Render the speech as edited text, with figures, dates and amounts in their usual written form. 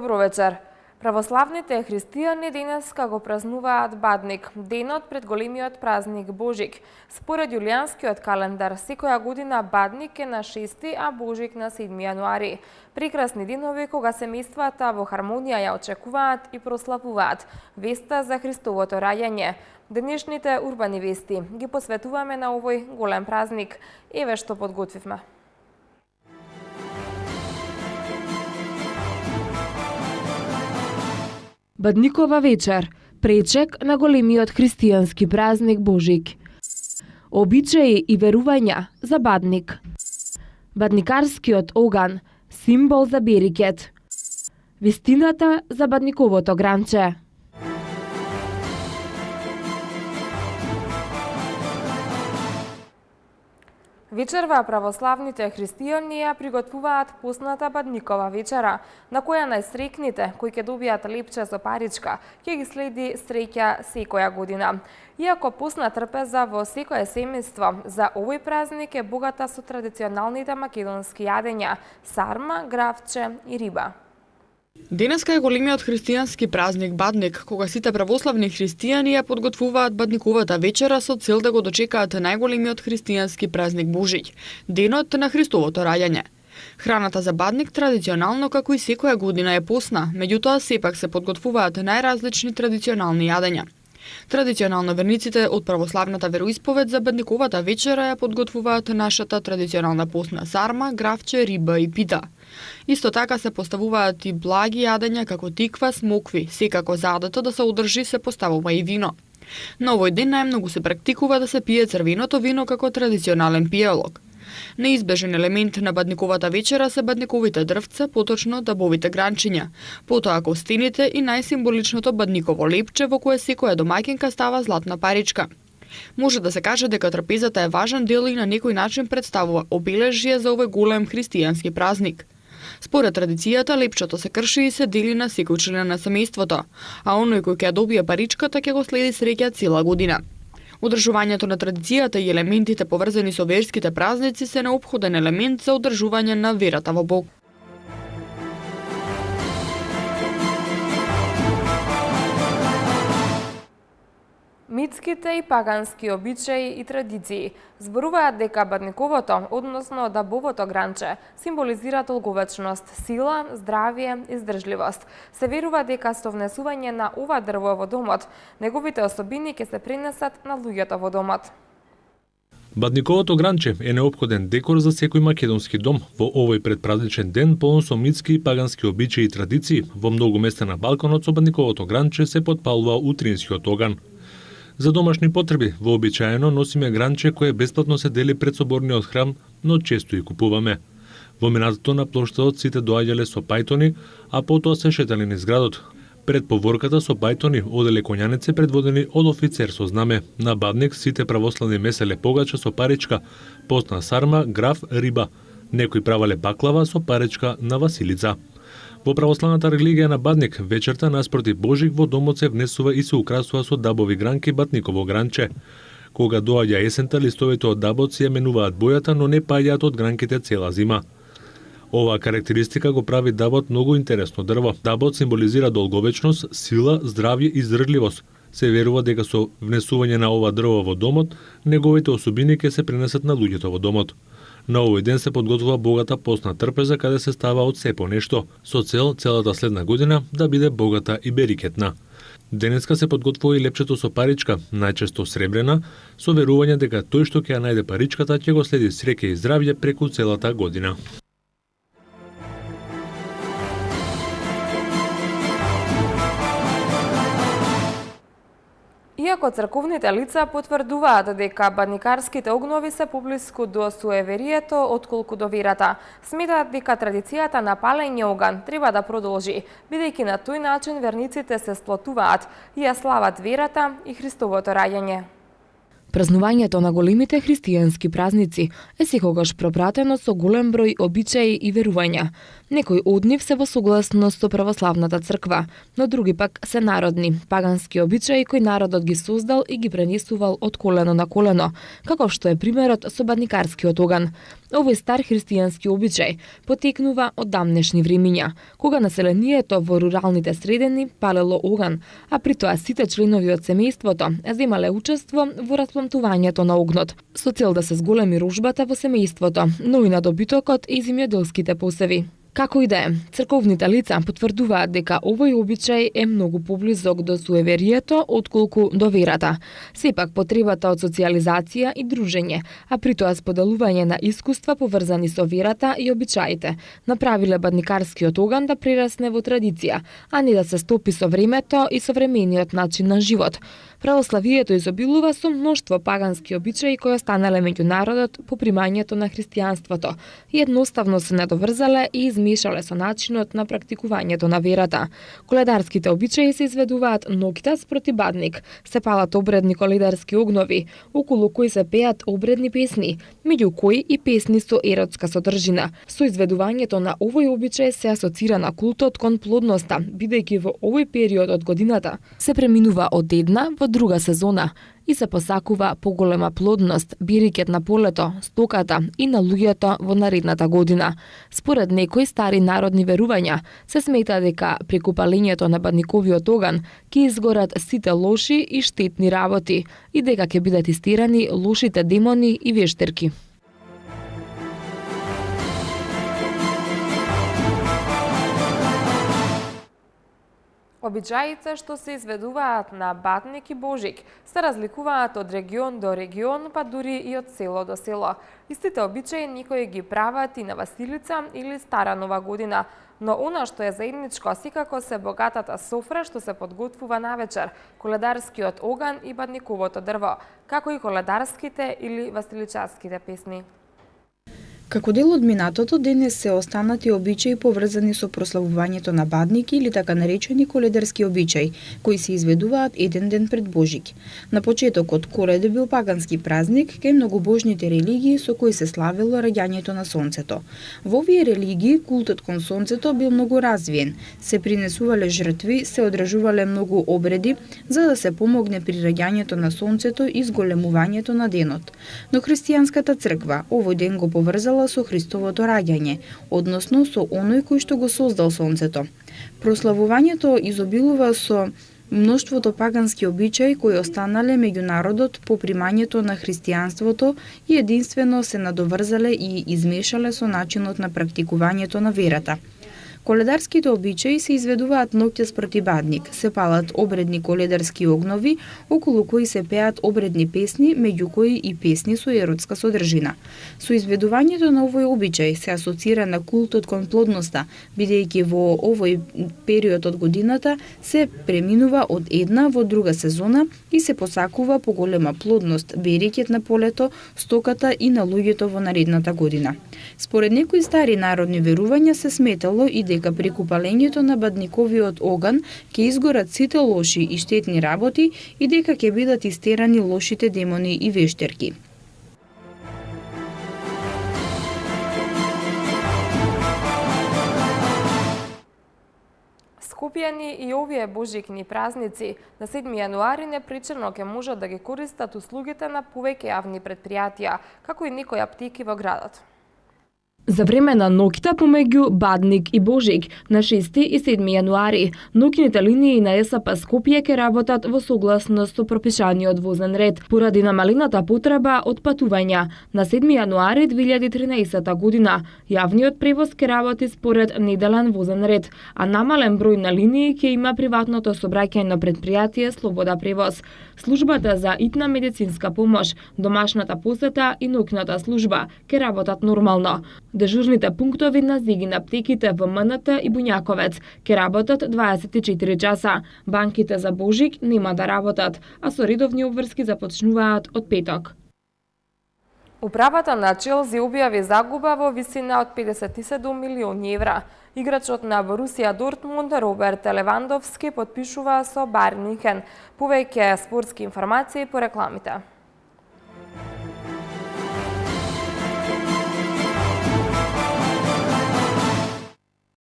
Добро вечер. Православните христијани денеска го празнуваат Бадник, денот пред големиот празник Божик. Според јулијанскиот календар, секоја година Бадник е на 6, а Божик на 7 јануари. Прекрасни денови кога семејствата во хармонија ја очекуваат и прославуваат веста за Христовото раѓање. Денешните урбани вести ги посветуваме на овој голем празник. Еве што подготвивме. Бадникова вечер, пречек на големиот христијански празник Божик. Обичаи и верувања за Бадник. Бадникарскиот оган, символ за берикет. Вистината за Бадниковото гранче. Вечерва православните христијани ја приготвуваат посната Бадникова вечера, на која најсрекните, кои ќе добијат лепче со паричка, ќе ги следи среќа секоја година. Иако посна трпеза во секое семејство, за овој празник е богата со традиционалните македонски јадења – сарма, гравче и риба. Денеска е големиот христијански празник Бадник, кога сите православни христијани ја подготвуваат Бадниковата вечера со цел да го дочекаат најголемиот христијански празник Божик, денот на Христовото раѓање. Храната за Бадник традиционално како и секоја година е посна, меѓутоа сепак се подготвуваат најразлични традиционални јадења. Традиционално верниците од православната вероисповед за Бадниковата вечера ја подготвуваат нашата традиционална посна сарма, гравче, риба и пита. Исто така се поставуваат и благи јадења како тиква, смокви, секако задето да се одржи се поставува и вино. На овој ден најмногу се практикува да се пие црвеното вино како традиционален пиелог. Неизбежен елемент на Бадниковата вечера се бадниковите дрвца, поточно дабовите гранчиња, потоа костените и најсимволичното бадниково лепче во кое секоја домаќинка става златна паричка. Може да се каже дека трпезата е важен дел и на некој начин представува обележје за овој голем христијански празник. Според традицијата, лепчето се крши и се дели на секој член на семејството, а оној кој ќе добие паричката ќе го следи среќа цела година. Одржувањето на традицијата и елементите поврзани со верските празници се неопходен елемент за одржување на верата во Бог. Митските и пагански обичаи и традиции зборуваат дека Бадниковото, односно дабовото гранче, символизира долговечност, сила, здравје и издржливост. Се верува дека со внесување на ова дрво во домот, неговите особини ќе се пренесат на луѓето во домот. Бадниковото гранче е неопходен декор за секој македонски дом во овој предпразничен ден полн со митски и пагански обичаи и традиции. Во многу места на балконот со Бадниковото гранче се потпалува утринскиот оган. За домашни потреби вообичаено носиме гранче кое бесплатно се дели пред соборниот храм, но често и купуваме. Во минатото на плоштадот сите доаѓале со пајтони, а потоа се шетале низ градот. Пред поворката со пајтони оделе коњаници предводени од офицер со знаме. На Бадник сите православни меселе погача со паричка, постна сарма, граф, риба. Некои правале баклава со паричка на Василица. Во православната религија на Бадник, вечерта наспроти Божик во домот се внесува и се украсува со дабови гранки Бадниково гранче. Кога доаѓа есента, листовите од дабот си ја менуваат бојата, но не паѓаат од гранките цела зима. Оваа карактеристика го прави дабот многу интересно дрво. Дабот символизира долговечност, сила, здравје и издржливост. Се верува дека со внесување на ова дрво во домот, неговите особини ќе се пренесат на луѓето во домот. На овој ден се подготвува богата постна трпеза каде се става од се по нешто, со цел целата следна година да биде богата и берикетна. Денеска се подготвува и лепчето со паричка, најчесто сребрена, со верување дека тој што ќе ја најде паричката ќе го следи среќа и здравје преку целата година. Иако црковните лица потврдуваат дека бадникарските огнови се поблиску до суеверието отколку до верата, сметаат дека традицијата на палење оган треба да продолжи, бидејќи на тој начин верниците се сплотуваат и ја слават верата и Христовото раѓање. Празнувањето на големите христијански празници е секогаш пропратено со голем број обичаи и верувања. Некои од нив се во согласност со православната црква, но други пак се народни, пагански обичаи кои народот ги создал и ги пренесувал од колено на колено, како што е примерот со бадникарскиот оган. Овој стар христијански обичај потекнува од дамнешни времиња, кога населението во руралните средини палело оган, а при тоа сите членови од семејството земале учество во распламтувањето на огнот, со цел да се зголеми рожбата во семејството, но и на добитокот и земјоделските посеви. Како и да е, црковните лица потврдуваат дека овој обичај е многу поблизок до суеверието отколку до верата. Сепак потребата од социјализација и дружење, а при тоа споделување на искуства поврзани со верата и обичаите, направиле бадникарскиот оган да прерасне во традиција, а не да се стопи со времето и современиот начин на живот. Православието изобилува со мноштво пагански обичаи кои останале меѓу народот по примањето на христијанството и едноставно се надоврзале и измешале со начинот на практикувањето на верата. Коледарските обичаи се изведуваат ноќта спроти бадник, се палат обредни коледарски огнови, околу кои се пеат обредни песни, меѓу кои и песни со еротска содржина. Со изведувањето на овој обичај се асоцира на култот кон плодноста, бидејќи во овој период од годината се преминува од една во друга сезона и се посакува поголема плодност, бирикет на полето, стоката и на луѓето во наредната година. Според некои стари народни верувања, се смета дека преку палењето на бадниковиот оган ќе изгорат сите лоши и штетни работи и дека ќе бидат истерани лошите демони и вештерки. Обичаите што се изведуваат на Бадник и Божик се разликуваат од регион до регион, па дури и од село до село. Истите обичаи никои ги прават и на Василица или Стара Нова година, но она што е заедничко секако се богатата софра што се подготвува навечер, коледарскиот оган и бадниковото дрво, како и коледарските или василичарските песни. Како дел од минатото, денес се останати обичаи поврзани со прославувањето на Бадник или така наречени коледарски обичаи, кои се изведуваат еден ден пред Божик. На почетокот Коледа бил пагански празник кај многобожните религии со кои се славело раѓањето на сонцето. Во овие религии култот кон сонцето бил многу развиен, се принесувале жртви, се одржувале многу обреди за да се помогне при раѓањето на сонцето и зголемувањето на денот. Но христијанската црква овој ден го поврзала со Христовото раѓање, односно со оној кој што го создал сонцето. Прославувањето изобилува со мноштвото пагански обичаи кои останале меѓу народот по примањето на христијанството и единствено се надоврзале и измешале со начинот на практикувањето на верата. Коледарските обичаи се изведуваат ноќта спроти Бадник, се палат обредни коледарски огнови, околу кои се пеат обредни песни, меѓу кои и песни со еротска содржина. Со изведувањето на овој обичај се асоцира на култот кон плодноста, бидејќи во овој период од годината се преминува од една во друга сезона и се посакува поголема плодност, берекет на полето, стоката и на луѓето во наредната година. Според некои стари народни верувања се сметало и дека преку палењето на бадниковиот оган ќе изгорат сите лоши и штетни работи и дека ќе бидат истерани лошите демони и вештерки. Скопјани и овие божикни празници на 7 јануари непречено ќе можат да ги користат услугите на повеќе јавни предпријатија, како и некои аптеки во градот. За време на ноќта помеѓу Бадник и Божик на 6 и 7 јануари, ноќните линии на ЕСП Скопје ќе работат во согласност со пропишаниот возен ред, поради намалената потреба од патувања. На 7 јануари 2013 година, јавниот превоз ќе работи според неделен возен ред, а намален број на линии ќе има приватното сообраќајно предпријатие Слобода превоз. Службата за итна медицинска помош, домашната посета и ноќната служба ќе работат нормално. Дежурните пунктови на зиги на аптеките во МНТ и Буњаковец ќе работат 24 часа. Банките за Божик нема да работат, а со редовни обврски започнуваат од петок. Управата на Челси објави загуба во висина од 57 милиони евра. Играчот на Борусија Дортмунд Роберт Левандовски потпишува со Байерн Мюнхен. Повеќе спортски информации по рекламите.